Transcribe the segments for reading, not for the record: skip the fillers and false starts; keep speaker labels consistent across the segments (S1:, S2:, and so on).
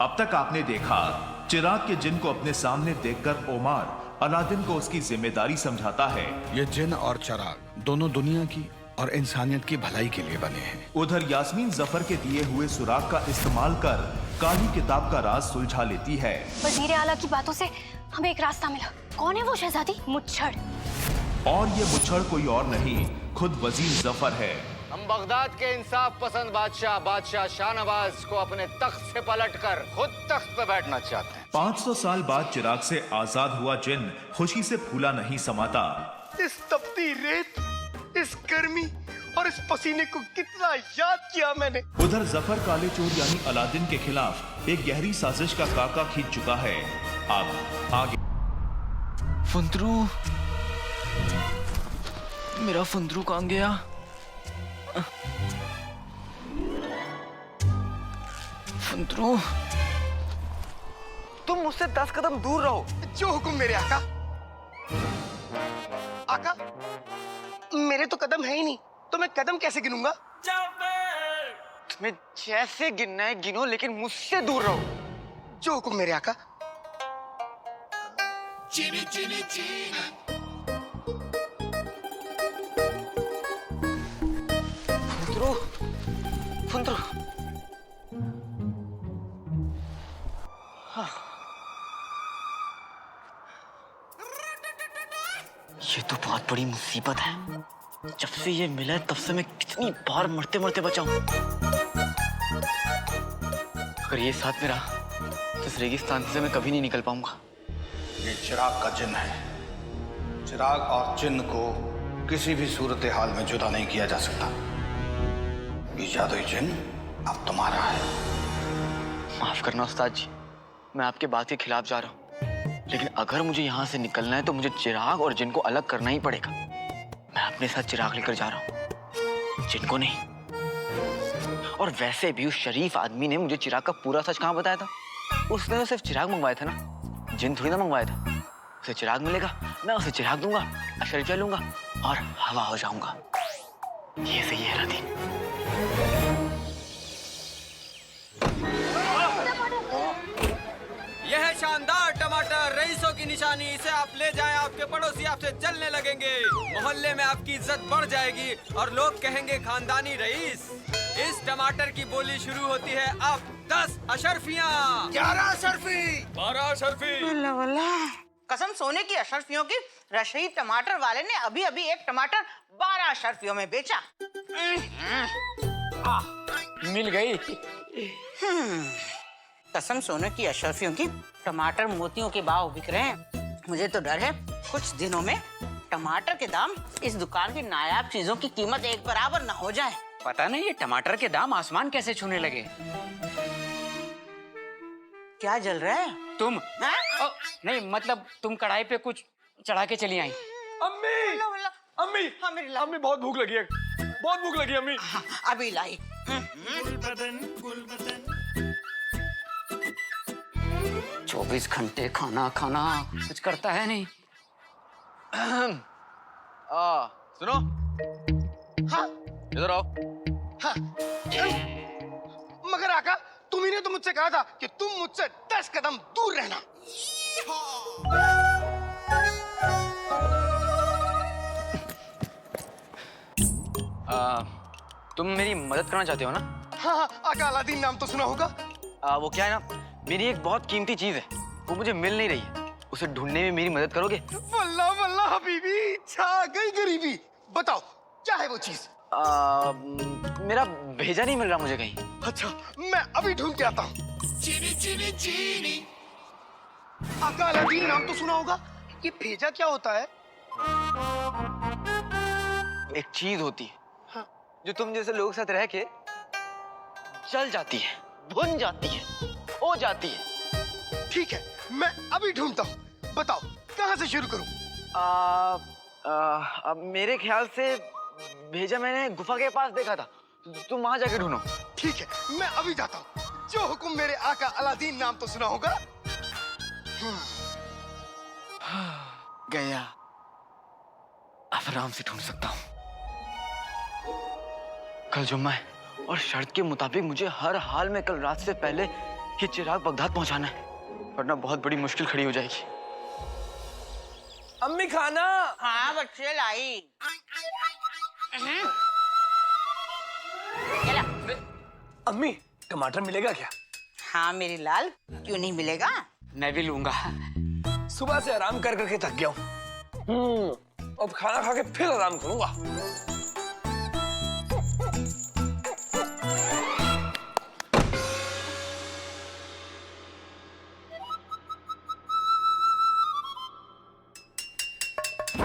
S1: अब तक आपने देखा चिराग के जिन को अपने सामने देखकर ओमार अलादीन को उसकी जिम्मेदारी समझाता है।
S2: ये जिन और चिराग दोनों दुनिया की और इंसानियत की भलाई के लिए बने हैं।
S1: उधर यास्मीन जफर के दिए हुए सुराग का इस्तेमाल कर काली किताब का राज सुलझा लेती है।
S3: वजीर आला की बातों से हमें एक रास्ता मिला। कौन है वो शहजादी? मुच्छड़।
S1: और ये मुच्छड़ कोई और नहीं, खुद वजीर जफर है।
S4: हम बगदाद के इंसाफ पसंद बादशाह शाहनवाज को अपने तख्त से पलटकर खुद तख्त पे बैठना चाहते हैं।
S1: 500 साल बाद चिराग से आजाद हुआ जिन खुशी से फूला नहीं समाता।
S5: इस तपती रेत, इस गर्मी और इस पसीने को कितना याद किया मैंने।
S1: उधर जफर काले चोर यानी अलादीन के खिलाफ एक गहरी साजिश का काका खींच चुका है। अब आगे।
S6: फुंदरू, मेरा फुंदरू कहाँ गया? फुंदरू,
S4: तुम मुझसे 10 कदम दूर रहो।
S5: जो हुक्म मेरे आका। आका, मेरे तो कदम है ही नहीं, तो मैं कदम कैसे गिनूंगा?
S4: तुम्हें जैसे गिनना है गिनो, लेकिन मुझसे दूर रहो।
S5: जो हुक्म मेरे आका।
S4: फुंदरू, फुंदरू। ये तो बहुत बड़ी मुसीबत है। जब से ये मिला है तब से मैं कितनी बार मरते मरते बचा हूं। अगर ये साथ में रहा तो इस रेगिस्तान से मैं कभी नहीं निकल पाऊंगा।
S2: ये चिराग का जिन है। चिराग और जिन को किसी भी सूरत हाल में जुदा नहीं किया जा सकता। ये जादुई जिन अब तुम्हारा है।
S4: माफ करना उस्ताद जी, मैं आपके बात के खिलाफ जा रहा हूँ, लेकिन अगर मुझे यहाँ से निकलना है तो मुझे चिराग और जिन को अलग करना ही पड़ेगा। मैं अपने साथ चिराग लेकर जा रहा हूँ, जिन को नहीं। और वैसे भी उस शरीफ आदमी ने मुझे चिराग का पूरा सच कहाँ बताया था? उसने तो सिर्फ चिराग मंगवाया था ना, जिन थोड़ी ना मंगवाया था। उसे चिराग मिलेगा, मैं उसे चिराग दूंगा, अशरफिया लूंगा और हवा हो जाऊंगा। ये सही है अलादीन।
S7: यह है शानदार टमाटर, रईसों की निशानी। इसे आप ले जाएं, आपके पड़ोसी आपसे जलने लगेंगे, मोहल्ले में आपकी इज्जत बढ़ जाएगी और लोग कहेंगे खानदानी रईस। इस टमाटर की बोली शुरू होती है अब 10 अशरफियाँ।
S5: 11 अशरफी।
S7: 12 अशरफी।
S8: कसम सोने की अशरफियों की, रशीद टमाटर वाले ने अभी अभी एक टमाटर 12 अशरफियों में बेचा।
S7: मिल गई।
S8: कसम सोने की अशरफियों की, टमाटर मोतियों के भाव बिक रहे हैं। मुझे तो डर है कुछ दिनों में टमाटर के दाम इस दुकान की नायाब चीजों की कीमत एक बराबर ना हो जाए।
S7: पता नहीं ये टमाटर के दाम आसमान कैसे छूने लगे।
S8: क्या जल रहा है?
S7: तुम
S8: हाँ?
S7: नहीं, मतलब तुम कढ़ाई पे कुछ चढ़ा के चली आई।
S5: अम्मी,
S8: वल्ला, वल्ला।
S5: अम्मी,
S8: हाँ, मेरी लाल।
S5: अम्मी बहुत भूख लगी है, बहुत भूख लगी है अम्मी।
S8: हाँ, अभी लाई।
S7: 24 घंटे खाना खाना कुछ करता है नहीं।
S4: सुनो,
S5: हाँ,
S4: इधर आओ।
S5: हाँ। मगर आका, तुम्ही ने तो मुझसे कहा था कि तुम मुझसे 10 कदम दूर रहना।
S4: तुम मेरी मदद करना चाहते हो ना?
S5: हाँ हाँ, आका अलादीन नाम तो सुना होगा।
S4: वो क्या है ना, मेरी एक बहुत कीमती चीज है, वो मुझे मिल नहीं रही है। उसे ढूंढने में मेरी मदद करोगे?
S5: वल्ला वल्ला हबीबी, छा गई गरीबी। बताओ क्या है वो चीज?
S4: मेरा भेजा नहीं मिल रहा मुझे कहीं।
S5: अच्छा, मैं अभी ढूंढ के आता हूँ। आका अलादीन नाम तो सुना होगा। ये भेजा क्या होता है?
S4: एक चीज होती है,
S5: हाँ।
S4: जो तुम जैसे लोगों के साथ रह के जल जाती है, भुन जाती है, हो जाती है।
S5: ठीक है, मैं अभी ढूंढता हूँ। बताओ कहाँ से शुरू करूँ?
S4: अब मेरे ख्याल से भेजा मैंने गुफा के पास देखा था, तुम वहां जाके ढूंढो।
S5: ठीक है, मैं अभी जाता हूँ। जो हुक्म मेरे आका अलादीन नाम तो सुना होगा।
S4: गया, अब आराम से ढूंढ सकता हूँ। कल जुम्मा है और शर्त के मुताबिक मुझे हर हाल में कल रात से पहले ये चिराग बगदाद पहुंचाना है, वरना बहुत बड़ी मुश्किल खड़ी हो जाएगी।
S5: अम्मी खाना।
S8: हाँ बच्चे लाई। चला।
S5: अम्मी टमाटर मिलेगा क्या?
S8: हाँ मेरी लाल, क्यों नहीं मिलेगा?
S4: मैं भी लूंगा।
S5: सुबह से आराम कर करके थक गया हूँ। अब खाना खा के फिर आराम करूंगा।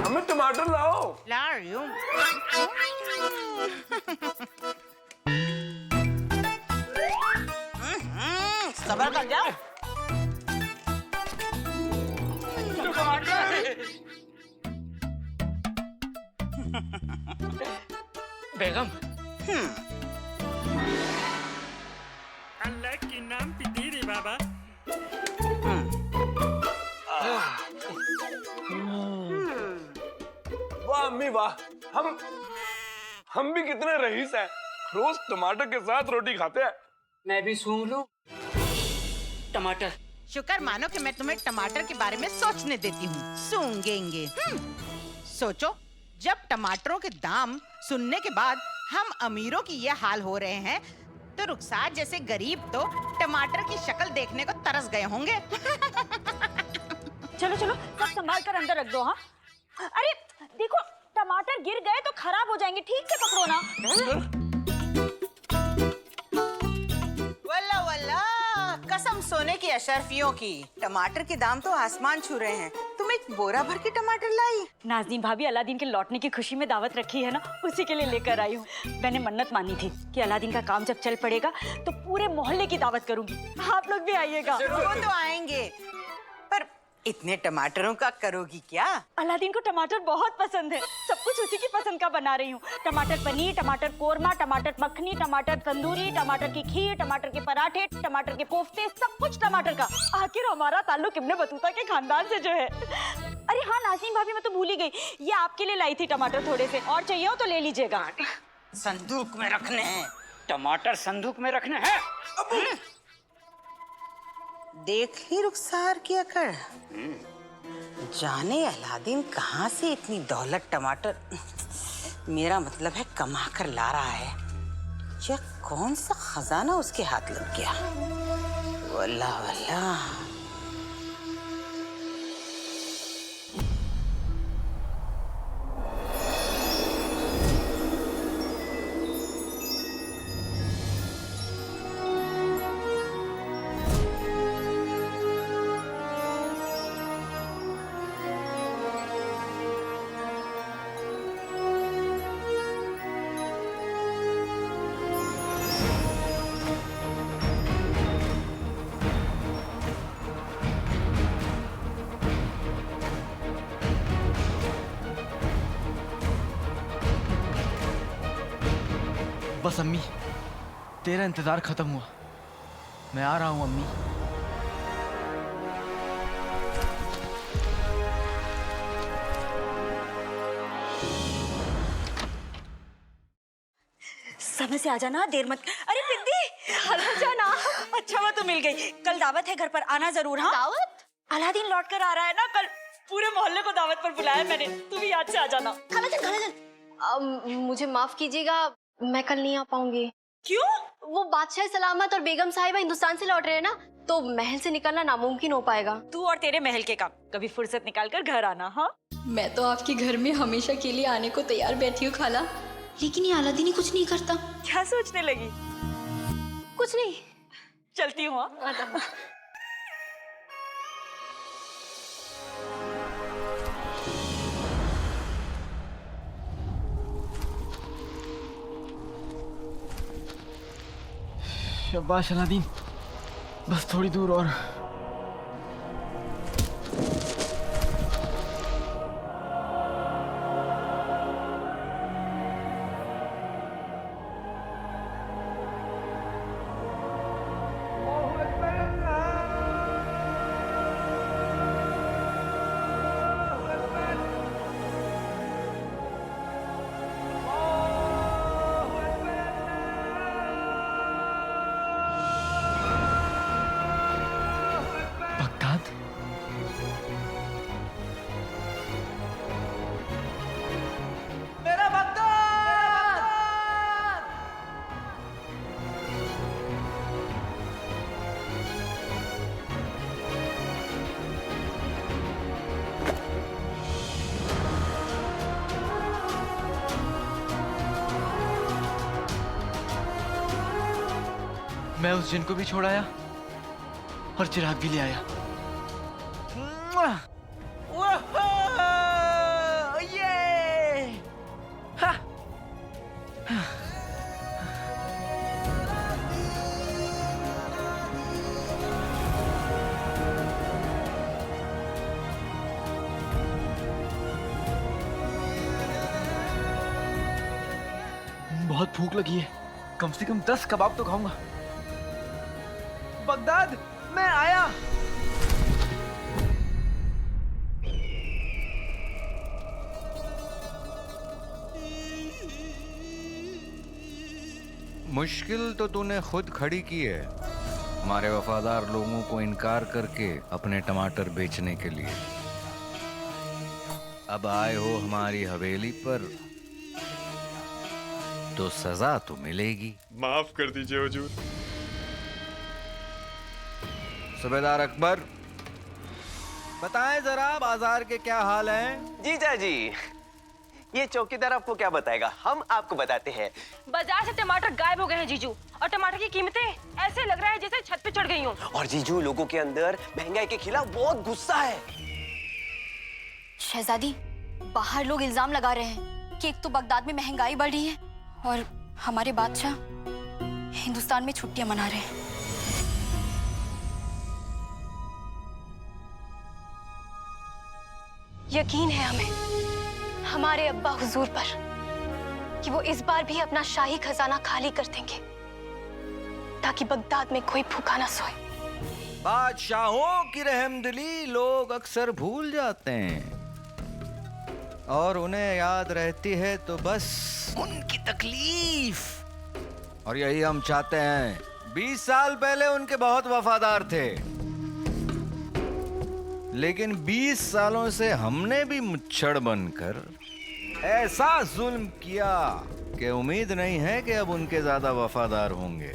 S5: हमें टमाटर लाओ।
S8: ला रही हूँ। सबर कर जाओ।
S4: बेगम,
S9: अल्लाह की नाम पिटीरी बाबा।
S5: वाह अम्मी वाह, हम भी कितने रईस हैं, रोज टमाटर के साथ रोटी खाते हैं।
S6: मैं भी सूंघ लूं टमाटर।
S8: शुक्र मानो कि मैं तुम्हें टमाटर के बारे में सोचने देती हूँ। सूंघेंगे। सोचो, जब टमाटरों के दाम सुनने के बाद हम अमीरों की ये हाल हो रहे हैं, तो रुखसार जैसे गरीब तो टमाटर की शक्ल देखने को तरस गए होंगे।
S10: चलो चलो, सब संभाल कर अंदर रख दो। हाँ, अरे देखो, टमाटर गिर गए तो खराब हो जाएंगे, ठीक से पकड़ो ना।
S8: वल्ला वल्ला, कसम सोने की अशरफियों की, टमाटर के दाम तो आसमान छू रहे हैं। तुम एक बोरा भर के टमाटर लाई।
S10: नाज़नीन भाभी अलादीन के लौटने की खुशी में दावत रखी है ना, उसी के लिए लेकर आई हूँ। मैंने मन्नत मानी थी कि अलादीन का काम जब चल पड़ेगा तो पूरे मोहल्ले की दावत करूंगी। आप लोग भी आइएगा।
S8: वो तो आएंगे, पर इतने टमाटरों का करोगी क्या?
S10: अलादीन को टमाटर बहुत पसंद है, सब कुछ उसी की पसंद का बना रही हूँ। टमाटर पनीर, टमाटर कोरमा, टमाटर मखनी, टमाटर तंदूरी, टमाटर की खीर, टमाटर के पराठे, टमाटर के कोफ्ते, सब कुछ टमाटर का। आखिर हमारा ताल्लुक इब्ने बतूता के खानदान से जो है। अरे हाँ नाज़नीन भाभी, मैं तो भूल ही गई, ये आपके लिए लाई थी टमाटर थोड़े से, और चाहिए हो तो ले लीजिएगा।
S8: संदूक में रखने हैं।
S6: टमाटर संदूक में रखने हैं।
S8: देख ही रुखसार की अकड़। जाने अलादीन कहाँ से इतनी दौलत टमाटर, मेरा मतलब है कमा कर ला रहा है, या कौन सा खजाना उसके हाथ लग गया। वल्ला वल्ला।
S6: बस अम्मी, तेरा इंतजार खत्म हुआ। मैं आ रहा हूँ अम्मी।
S10: समय से आ जाना, देर मत। अरे बिंदी, हेलो जाना। अच्छा हुआ तो मिल गई। कल दावत है, घर पर आना जरूर। हाँ, दावत? अलादीन लौट कर आ रहा है ना कल, पूरे मोहल्ले को दावत पर बुलाया मैंने, तू भी याद से आ जाना।
S3: मुझे माफ कीजिएगा, मैं कल नहीं आ पाऊंगी।
S10: क्यों?
S3: वो बादशाह सलामत और बेगम साहिबा हिंदुस्तान से लौट रहे हैं ना, तो महल से निकलना नामुमकिन हो पाएगा।
S10: तू और तेरे महल के काम, कभी फुर्सत निकाल कर घर आना। हाँ,
S11: मैं तो आपके घर में हमेशा के लिए आने को तैयार बैठी हूँ खाला, लेकिन ये अलादीन कुछ नहीं करता।
S10: क्या सोचने लगी?
S3: कुछ नहीं,
S10: चलती हूँ।
S6: शाबाश अलादीन, बस थोड़ी दूर और। मैं उस जिन को भी छोड़ आया और चिराग भी ले आया। ये! हा! बहुत भूख लगी है, कम से कम 10 कबाब तो खाऊंगा। बगदाद, मैं आया।
S12: मुश्किल तो तूने खुद खड़ी की है, हमारे वफादार लोगों को इनकार करके अपने टमाटर बेचने के लिए। अब आए हो हमारी हवेली पर तो सजा तो मिलेगी।
S9: माफ कर दीजिए हुजूर।
S12: सूबेदार अकबर, बताएं जरा बाजार के क्या हाल हैं?
S5: जीजा जी, ये चौकीदार आपको क्या बताएगा, हम आपको बताते हैं।
S10: बाजार से टमाटर गायब हो गए हैं जीजू, और टमाटर की कीमतें ऐसे लग रहा है जैसे छत पे चढ़ गई हों।
S5: और जीजू, लोगों के अंदर महंगाई के खिलाफ बहुत गुस्सा है।
S3: शहजादी, बाहर लोग इल्जाम लगा रहे हैं कि एक तो बगदाद में महंगाई बढ़ रही है और हमारे बादशाह हिंदुस्तान में छुट्टियां मना रहे हैं। यकीन है हमें हमारे अब्बा हुजूर पर कि वो इस बार भी अपना शाही खजाना खाली कर देंगे ताकि बगदाद में कोई भूखा ना सोए।
S12: बादशाहों की रहमदिली लोग अक्सर भूल जाते हैं और उन्हें याद रहती है तो बस उनकी तकलीफ। और यही हम चाहते हैं। 20 साल पहले उनके बहुत वफादार थे, लेकिन 20 सालों से हमने भी मुच्छड़ बनकर ऐसा जुल्म किया कि उम्मीद नहीं है कि अब उनके ज्यादा वफादार होंगे।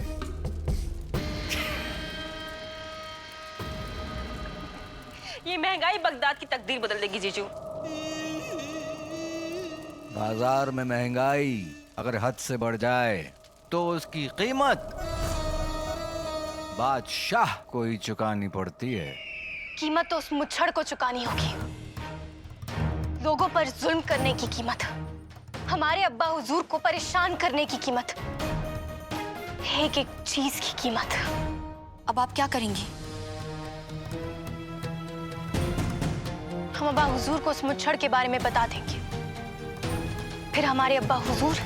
S10: ये महंगाई बगदाद की तकदीर बदल देगी जीजू।
S12: बाजार में महंगाई अगर हद से बढ़ जाए तो उसकी कीमत बादशाह को ही चुकानी पड़ती है।
S3: कीमत तो उस मुच्छड़ को चुकानी होगी, लोगों पर जुल्म करने की कीमत, हमारे अब्बा हुजूर को परेशान करने की कीमत, एक एक चीज की कीमत। अब आप क्या करेंगी? हम अब्बा हुजूर को उस मुच्छड़ के बारे में बता देंगे, फिर हमारे अब्बा हुजूर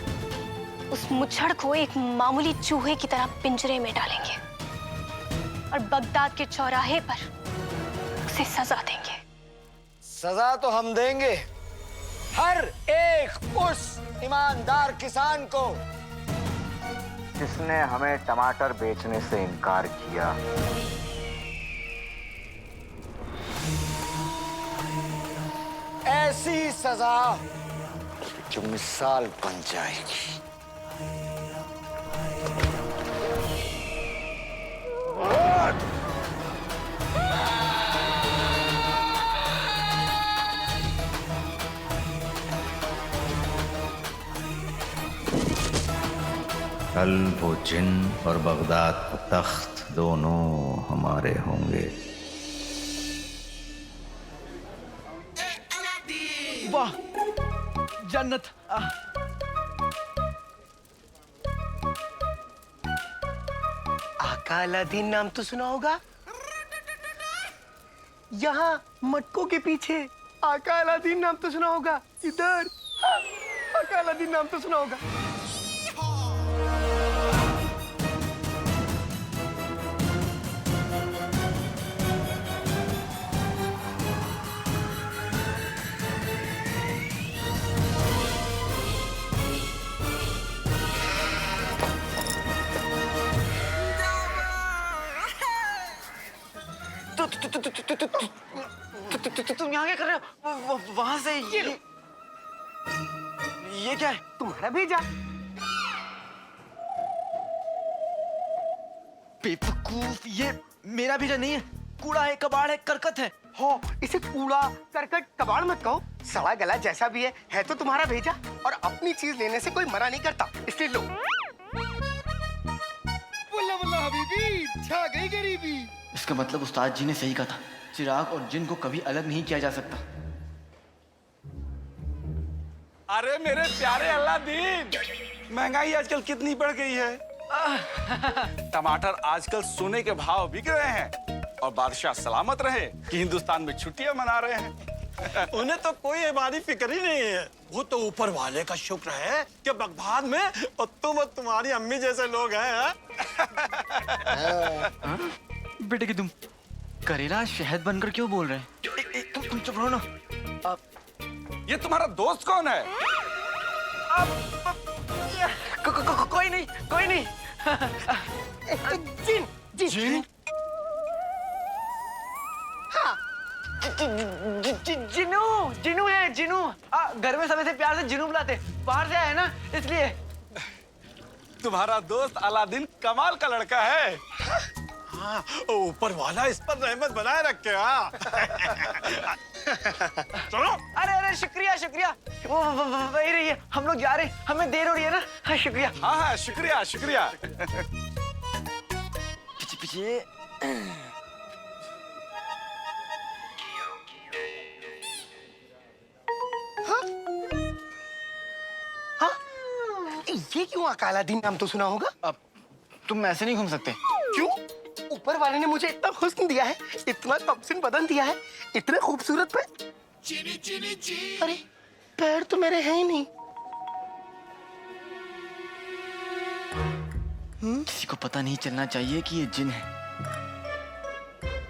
S3: उस मुच्छड़ को एक मामूली चूहे की तरह पिंजरे में डालेंगे और बगदाद के चौराहे पर उसे सजा देंगे।
S5: सजा तो हम देंगे हर एक उस ईमानदार किसान को
S12: जिसने हमें टमाटर बेचने से इनकार किया।
S5: ऐसी सजा जो मिसाल बन जाएगी।
S12: कल वो जिन और बगदाद का तख्त दोनों हमारे होंगे।
S6: वाह, जन्नत।
S5: आका अलादीन नाम तो सुना होगा। यहाँ मटकों के पीछे आका अलादीन नाम तो सुना होगा। इधर आका अलादीन नाम तो सुना होगा।
S4: तुम यहाँ क्या कर रहे हो? वहां से ये क्या है?
S5: तुम्हारा भेजा।
S6: बेवकूफ, ये मेरा भेजा नहीं है, कूड़ा है, कबाड़ है, करकट है।
S5: हो, इसे कूड़ा करकट कबाड़ मत कहो, सड़ा गला जैसा भी है तो तुम्हारा भेजा। और अपनी चीज लेने से कोई मना नहीं करता, इसलिए लो। बोला बोला हबीबी। बीबी छा गई गरीबी।
S6: इसका मतलब उस्ताद जी ने सही कहा था, चिराग और जिन को कभी अलग नहीं किया जा सकता।
S13: अरे मेरे प्यारे अल्लादीन, महंगाई आजकल कितनी बढ़ गई है। टमाटर आजकल सोने के भाव बिक रहे हैं और बादशाह सलामत रहे कि हिंदुस्तान में छुट्टियां मना रहे हैं।
S9: उन्हें तो कोई इबादी फिक्र ही नहीं है। वो तो ऊपर वाले का शुक्र है कि बगदाद में और तुम और तुम्हारी अम्मी जैसे लोग हैं।
S6: बेटे की तुम करेला शहद बनकर क्यों बोल रहे हैं? तुम चुप रहो ना।
S13: ये तुम्हारा दोस्त कौन है?
S6: कोई नहीं, कोई नहीं।
S5: जिन जिन
S13: जी?
S5: हाँ
S6: जिनू जिनू है, जिनू। घर में समय से प्यार से जिनू बुलाते, बाहर से आया ना इसलिए।
S13: तुम्हारा दोस्त अलादीन कमाल का लड़का है।
S9: हाँ, ऊपर वाला इस पर रहमत बनाए रखे। हाँ। चलो।
S6: अरे अरे शुक्रिया शुक्रिया, वो वही रही है, हम लोग जा रहे हैं, हमें देर हो रही है ना। हाँ शुक्रिया।
S13: हाँ हाँ शुक्रिया शुक्रिया।
S6: पीछे पीछे।
S5: हाँ ये क्यों अकालादीन नाम तो सुना होगा।
S6: अब तुम ऐसे नहीं घूम सकते।
S5: क्यों? ऊपर वाले ने मुझे इतना हुस्न दिया है, इतना कमसिन बदन दिया है, इतने खूबसूरत पे। अरे पैर तो मेरे हैं ही नहीं।
S6: किसी को पता नहीं चलना चाहिए कि ये जिन है।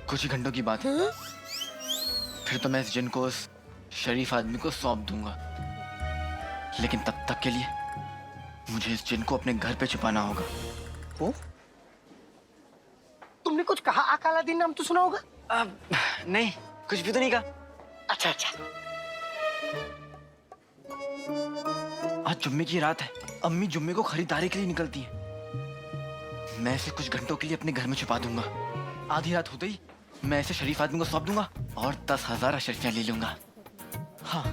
S6: कुछ ही घंटों की बात है, फिर तो मैं इस जिन को उस शरीफ आदमी को सौंप दूंगा। लेकिन तब तक के लिए मुझे इस जिन को अपने घर पे छुपाना होगा।
S5: ओ? तुमने कुछ कहा? अकालादीन नाम तो सुना होगा।
S6: नहीं, कुछ भी तो नहीं कहा।
S5: अच्छा अच्छा।
S6: आज जुम्मे की रात है, अम्मी जुम्मे को खरीदारी के लिए निकलती हैं। मैं इसे कुछ घंटों के लिए अपने घर में छुपा दूंगा। आधी रात होते ही मैं इसे शरीफ आदमी को सौंप दूंगा और 10,000 अशरफियां ले लूंगा। हाँ,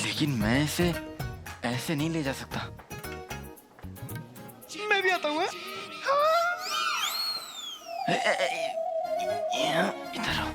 S6: लेकिन मैं इसे ऐसे नहीं ले जा सकता।
S5: मैं भी आता हूँ।
S6: इधर आओ।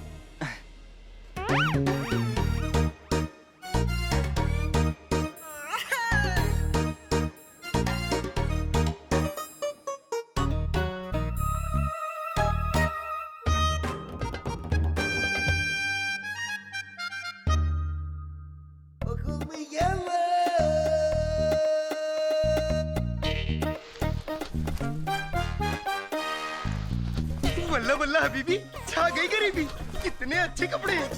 S5: बल्ला बल्ला हबीबी, छा गई गरीबी। कितने अच्छे कपड़े हैं।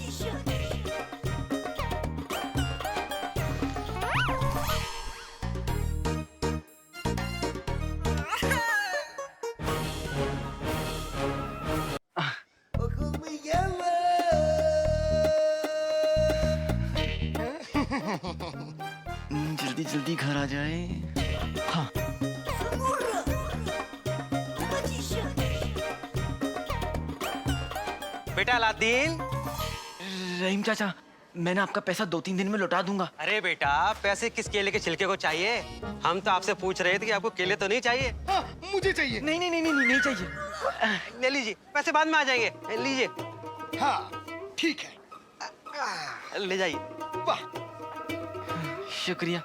S6: जल्दी जल्दी घर आ जाए। हाँ,
S7: बेटा अलादीन।
S6: रहीम चाचा, मैंने आपका पैसा 2-3 दिन में लौटा दूंगा।
S7: अरे बेटा, पैसे किस केले के छिलके को चाहिए? हम तो आपसे पूछ रहे थे कि आपको केले तो नहीं चाहिए।
S5: हाँ, मुझे चाहिए।
S6: नहीं नहीं नहीं नहीं, नहीं चाहिए।
S7: ले लीजिए, पैसे बाद में आ जाएंगे। लीजिए।
S5: हाँ ठीक है,
S7: ले जाइए।
S5: वाह
S6: शुक्रिया।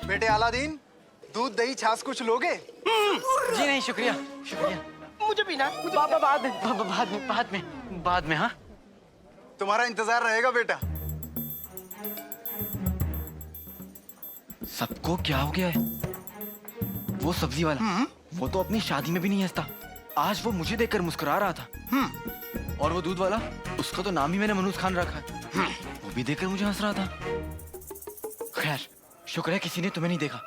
S5: बेटे अलादीन, दूध दही छाछ कुछ लोगे?
S6: जी नहीं, शुक्रिया शुक्रिया।
S5: मुझे पीना।
S6: बाद में। हाँ,
S5: तुम्हारा इंतजार रहेगा बेटा।
S6: सबको क्या हो गया है? वो सब्जी वाला, वो तो अपनी शादी में भी नहीं हंसता। आज वो मुझे देखकर मुस्कुरा रहा था। और वो दूध वाला, उसका तो नाम ही मैंने मनूस खान रखा है। वो भी देखकर मुझे हंस रहा था। खैर, शुक्र है किसी ने तुम्हें नहीं देखा।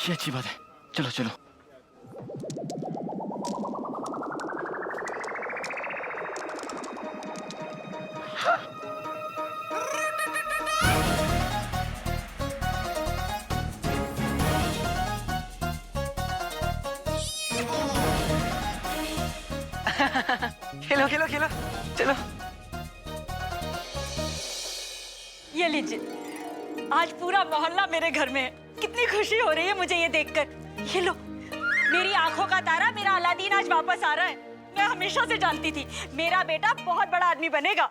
S6: ये अच्छी बात है। चलो चलो। खेलो खेलो खेलो, चलो।
S10: ये लीजिए, आज पूरा मोहल्ला मेरे घर में है। कितनी खुशी हो रही है मुझे ये देखकर। ये लो, मेरी आंखों का तारा मेरा अलादीन आज वापस आ रहा है। मैं हमेशा से जानती थी मेरा बेटा बहुत बड़ा आदमी बनेगा।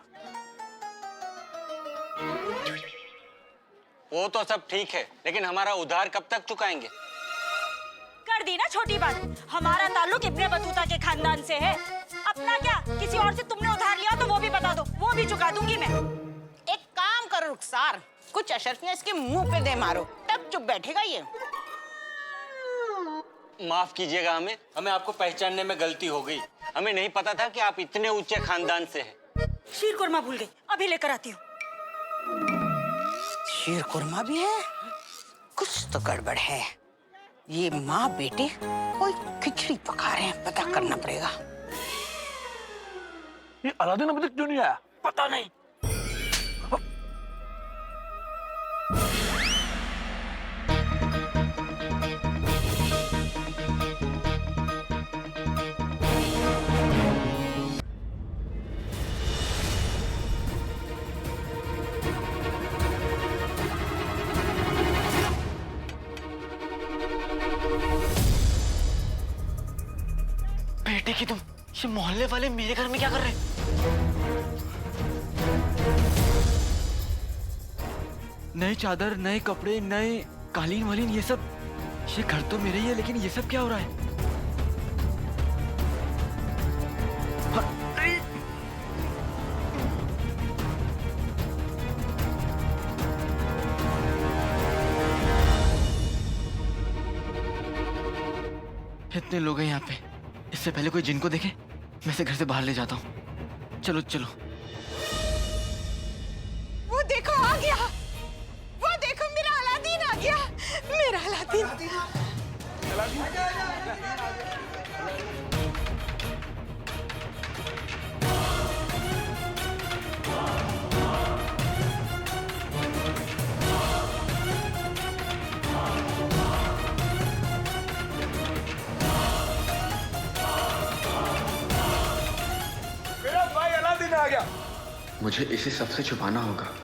S7: वो तो सब ठीक है, लेकिन हमारा उधार कब तक चुकाएंगे?
S10: कर दी ना छोटी बात। हमारा ताल्लुक इब्ने बतूता के खानदान से है। अपना क्या, किसी और से तुमने उधार लिया तो वो भी बता दो, वो भी चुका दूंगी मैं।
S8: एक काम करो रुखसार, कुछ अशर्फियां इसके मुंह पे दे मारो, तब चुप बैठेगा ये।
S7: माफ कीजिएगा, हमें आपको पहचानने में गलती हो गई। हमें नहीं पता था कि आप इतने ऊंचे खानदान से हैं।
S10: शीर कुरमा भूल गई, अभी लेकर आती हूँ।
S8: शीर कुरमा भी है, कुछ तो गड़बड़ है। ये माँ बेटे कोई खिचड़ी पका रहे हैं, पता करना पड़ेगा।
S9: ये अलादीन अभी तक क्यों नहीं आया?
S8: पता नहीं।
S4: बेटे की तुम, ये मोहल्ले वाले मेरे घर में क्या कर रहे हैं? नए चादर, नए कपड़े, नए कालीन वालीन, ये सब। ये घर तो मेरे ही है, लेकिन ये सब क्या हो रहा है? इतने लोग हैं यहाँ पे, इससे पहले कोई जिनको देखे मैं इसे घर से बाहर ले जाता हूँ। चलो चलो।
S8: वो देखो आ गया, वो देखो मेरा अलादीन आ गया, मेरा अलादीन।
S4: मुझे इसे सबसे छुपाना होगा।